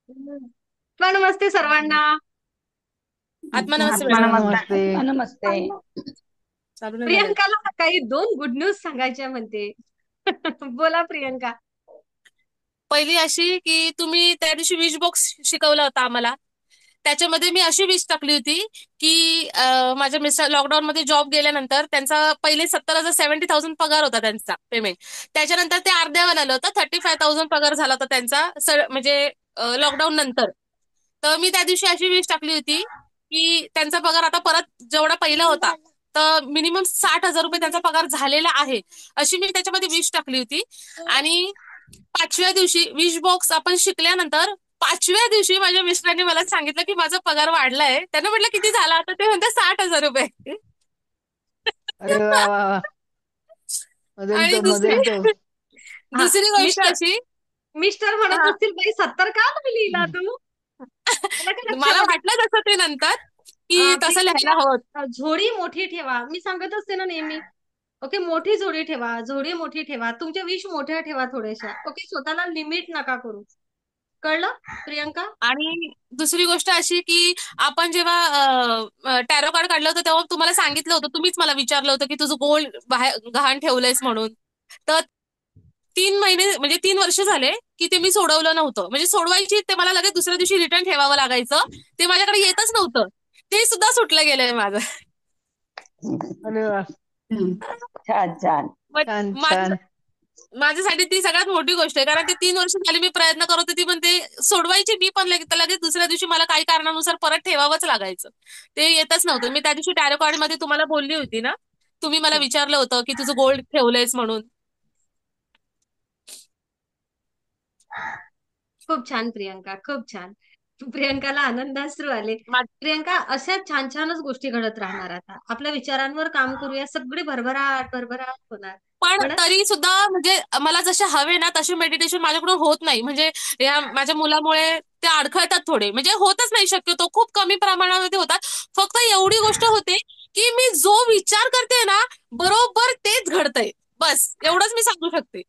नमस्ते सर्वांना. आत्मनमस्ते मॅडम. आत्मनमस्ते. नमस्ते. चालू नाही झालंय. प्रियंकाला काही दोन गुड न्यूज सांगायच्या म्हणते. बोला प्रियंका. पहिली अशी की तुम्ही त्या दिवशी विश बॉक्स शिकवला होता आम्हाला. त्याच्यामध्ये मी अशी विश टाकली होती की माझ्या मिस्टर लॉकडाऊन मध्ये जॉब गेल्यानंतर त्यांचा पहिले 70,000 पगार होता त्यांचा पेमेंट. त्याच्यानंतर ते अर्ध्यावर आलं होतं. 35,000 पगार झाला होता त्यांचा म्हणजे लॉकडाऊन नंतर. तर मी त्या दिवशी अशी विश टाकली होती की त्यांचा पगार आता परत जेवढा पहिला होता तर मिनिमम 60,000 त्यांचा पगार झालेला आहे, अशी मी त्याच्यामध्ये विश टाकली होती. आणि 5व्या दिवशी विश बॉक्स आपण शिकल्यानंतर 5व्या दिवशी माझ्या मिस्टरांनी मला सांगितलं की माझा पगार वाढलाय. त्यांना म्हटलं किती झाला, तर ते म्हणतात 60,000 रुपये. अरे वा वा वा. मजेल आणि तो दुसरी मजेल तो. हा, दुसरी गोष्ट मिस्टर अशी. मिस्टर म्हणत हा. असतील, बाई 70 का नाही लिहिला तू? आलं का मला लक्षामध्ये? वाटलं तसं ते नंतर की तसं लिहायला प्रियंका, हवं. झोडी मोठी ठेवा. मी सांगत असते ना नेहमी. ओके, मोठी झोडी ठेवा, झोडी मोठी ठेवा. तुमच्या विश मोठ्या ठेवा थोड्याशा. ओके, स्वतःला लिमिट नका करू. कळलं प्रियंका? आणि दुसरी गोष्ट अशी की आपण जेव्हा टॅरो कार्ड काढलं होतं तेव्हा तुम्हाला सांगितलं होतं, तुम्हीच मला विचारलं होतं की तुझं गोल्ड बाहेर गहाण ठेवलंयस म्हणून. तर 3 महिने म्हणजे 3 वर्ष झाले की ते मी सोडवलं नव्हतं. म्हणजे सोडवायची ते मला लगेच दुसऱ्या दिवशी रिटर्न ठेवावं लागायचं. ते माझ्याकडे येतच नव्हतं. ते सुद्धा सुटलं गेलंय माझं. अरे वा. छान छान. छान माझ्या छान. माझ्यासाठी ती सगळ्यात मोठी गोष्ट आहे, कारण ते 3 वर्ष झाली मी प्रयत्न करत होती पण ते सोडवायची मी पण लगेच दुसऱ्या दिवशी मला काही कारणानुसार परत ठेवावंच लागायचं. ते येतच नव्हतं. मी त्या दिवशी टॅरो कार्ड मध्ये तुम्हाला बोलली होती ना, तुम्ही मला विचारलं होतं की तुझं गोल्ड ठेवलंयस म्हणून. खूप छान प्रियंका, खूप छान. प्रियंकाला आनंदाश्रू आले. मा- प्रियंका, अशा छान छानच गोष्टी घडत राहणार. आता आपल्या विचारांवर काम करूया, सगळी भरभराट भरभराट होणार. पण म्हणत तरी सुद्धा म्हणजे मला जसे हवे ना तसे मेडिटेशन माझ्याकडून होत नाही. म्हणजे या माझ्या मुलामुळे ते अडखळतात थोडे, म्हणजे होतच नाही शक्यतो, खूप कमी प्रमाणामध्ये होतात. फक्त एवढी गोष्ट होते की मी जो विचार करते ना बरोबर तेच घडतंय. बस एवढंच मी सांगू शकते.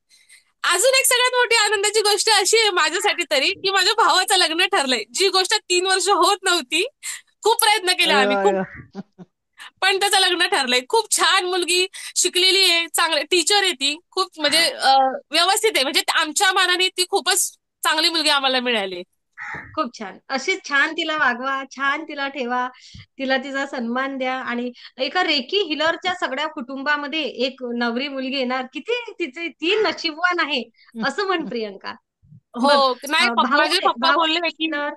अजून एक सगळ्यात मोठी आनंदाची गोष्ट अशी आहे माझ्यासाठी तरी, की माझ्या भावाचं लग्न ठरलंय. जी गोष्ट 3 वर्ष होत नव्हती. खूप प्रयत्न केला अरे आम्ही वा अरे खूप, वा. पण त्याचं लग्न ठरलंय. खूप छान मुलगी, शिकलेली आहे, चांगले टीचर आहे ती, खूप म्हणजे व्यवस्थित आहे. म्हणजे आमच्या मानाने ती खूपच चांगली मुलगी आम्हाला मिळाली. खूप छान. अशीच छान तिला वागवा, छान तिला ठेवा, तिला तिचा सन्मान द्या. आणि एका रेकी हिलरच्या सगळ्या कुटुंबामध्ये एक नवरी मुलगी येणार, किती तिचे ती नशीबवान आहे असं म्हण प्रियंका. हो. बघ, नाही, माझे पप्पा भाऊ बोलले की हिलर,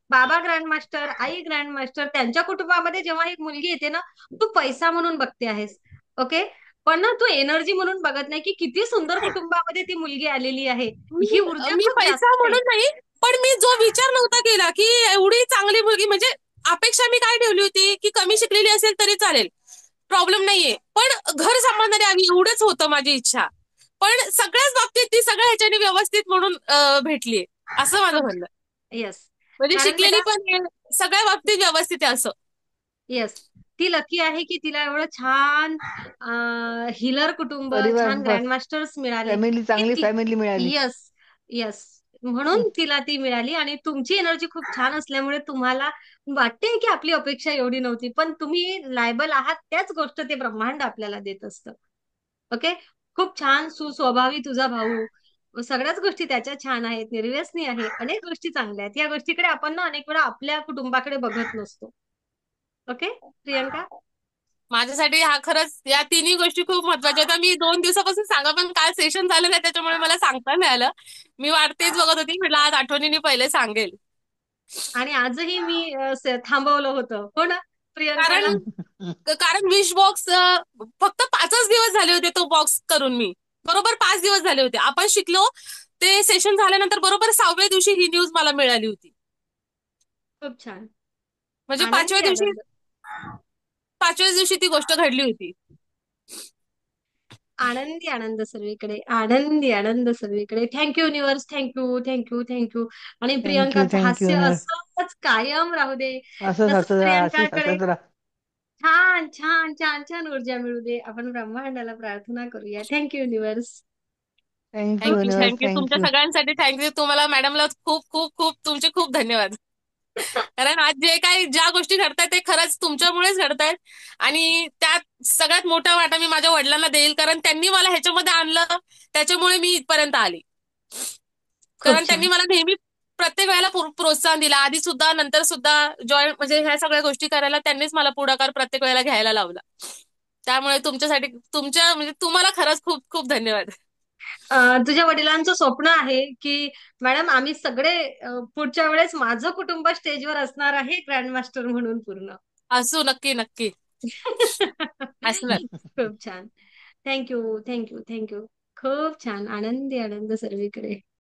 बाबा ग्रँड मास्टर, आई ग्रँड मास्टर, त्यांच्या कुटुंबामध्ये जेव्हा एक मुलगी येते ना, तू पैसा म्हणून बघते आहेस. ओके, पण ना तू एनर्जी म्हणून बघत नाही की किती सुंदर कुटुंबामध्ये ती मुलगी आलेली आहे. ही मी ऊर्जा मी खूप पैसा जास्त आहे. म्हणून नाही, पण मी जो विचार नव्हता केला की एवढी चांगली मुलगी, म्हणजे अपेक्षा मी काय ठेवली होती की कमी शिकलेली असेल तरी चालेल, प्रॉब्लेम नाहीये, पण घर सांभाळणारी आम्ही, एवढंच होतं माझी इच्छा. पण सगळ्याच बाबतीत ती सगळ्या ह्याच्याने व्यवस्थित म्हणून भेटलीये, असं माझं खूप म्हणणं. येस. म्हणजे कारण शिकलेली बेटा, पण आहे, सगळ्या बाबतीत व्यवस्थित आहे असं. येस, ती लकी आहे की तिला एवढं छान हिलर कुटुंब, परिवार छान बस. ग्रँडमास्टर्स मिळाले फॅमिली, की चांगली ती. फॅमिली मिळाली. Yes, yes. म्हणून तिला ती मिळाली. आणि तुमची एनर्जी खूप छान असल्यामुळे तुम्हाला वाटते की आपली अपेक्षा एवढी नव्हती, पण तुम्ही लायबल आहात त्याच गोष्ट ते ब्रह्मांड आपल्याला देत असतं. ओके, खूप छान सुस्वभावी तुझा भाऊ. सगळ्याच गोष्टी त्याच्या छान आहेत, निर्व्यसनी आहे, अनेक गोष्टी चांगल्या आहेत. या गोष्टीकडे आपण ना अनेक वेळा आपल्या कुटुंबाकडे बघत नसतो. ओके प्रियंका. माझ्यासाठी हा खरंच या तिन्ही गोष्टी खूप महत्वाच्या होत्या. मी 2 दिवसापासून सांगा पण काल सेशन झालं नाही त्याच्यामुळे मला सांगता नाही आलं. मी वाट तेच बघत होती, म्हटलं आज आठवणीने पहिले सांगेल. आणि आजही मी थांबवलं होतं, हो ना प्रियंकाला. कारण कारण विश बॉक्स फक्त 5च दिवस झाले होते तो बॉक्स करून. मी बरोबर 5 दिवस झाले होते. आपण शिकलो ते सेशन झाल्यानंतर बरोबर 6व्या दिवशी ही न्यूज मला मिळाली होती. खूप छान. म्हणजे पाचव्या आनंदी दिवशी आनंद. पाचव्याच दिवशी ती गोष्ट घडली होती. आनंदी आनंद सर्वीकडे, आनंदी आनंद सर्वीकडे. Thank you universe, thank you, thank you, thank you. आणि थँक्यू प्रियंकाचं थँक्यू. हास्य असंच कायम राहू दे. असंच तसंच हसत राहा, असंच प्रियंकाकडे हसत राहा. छान छान छान छान ऊर्जा मिळू दे. आपण ब्रह्मांडाला प्रार्थना करूया. Thank you universe. थँक्यू खूप थँक्यू, युनिवर्स, थँक्यू. तुमच्या थँक्यू. सगळ्यांसाठी थँक्यू. तुम्हाला मॅडमला खूप खूप खूप तुमचे खूप धन्यवाद. कारण आज जे काही ज्या गोष्टी घडतायत ते खरंच तुमच्यामुळेच घडतायत. आणि त्यात सगळ्यात मोठा वाटा मी माझ्या वडिलांना देईल, कारण त्यांनी मला ह्याच्यामध्ये आणलं, त्याच्यामुळे मी इथपर्यंत आली. खूप कारण त्यांनी छान. मला नेहमी प्रत्येक वेळेला प्रोत्साहन दिलं. आधी सुद्धा, नंतर सुद्धा जॉईन म्हणजे ह्या सगळ्या गोष्टी करायला त्यांनीच मला पुढाकार प्रत्येक वेळेला घ्यायला लावला. त्यामुळे तुमच्यासाठी तुमच्या म्हणजे तुम्हाला खरंच खूप खूप धन्यवाद. तुझ्या वडिलांचं स्वप्न आहे की मॅडम आम्ही सगळे पुढच्या वेळेस माझं कुटुंब स्टेजवर असणार आहे ग्रँड मास्टर म्हणून पूर्ण. असू, नक्की नक्की असणार. खूप छान. Thank you, thank you, thank you. खूप छान. आनंदी आनंद सर्वीकडे.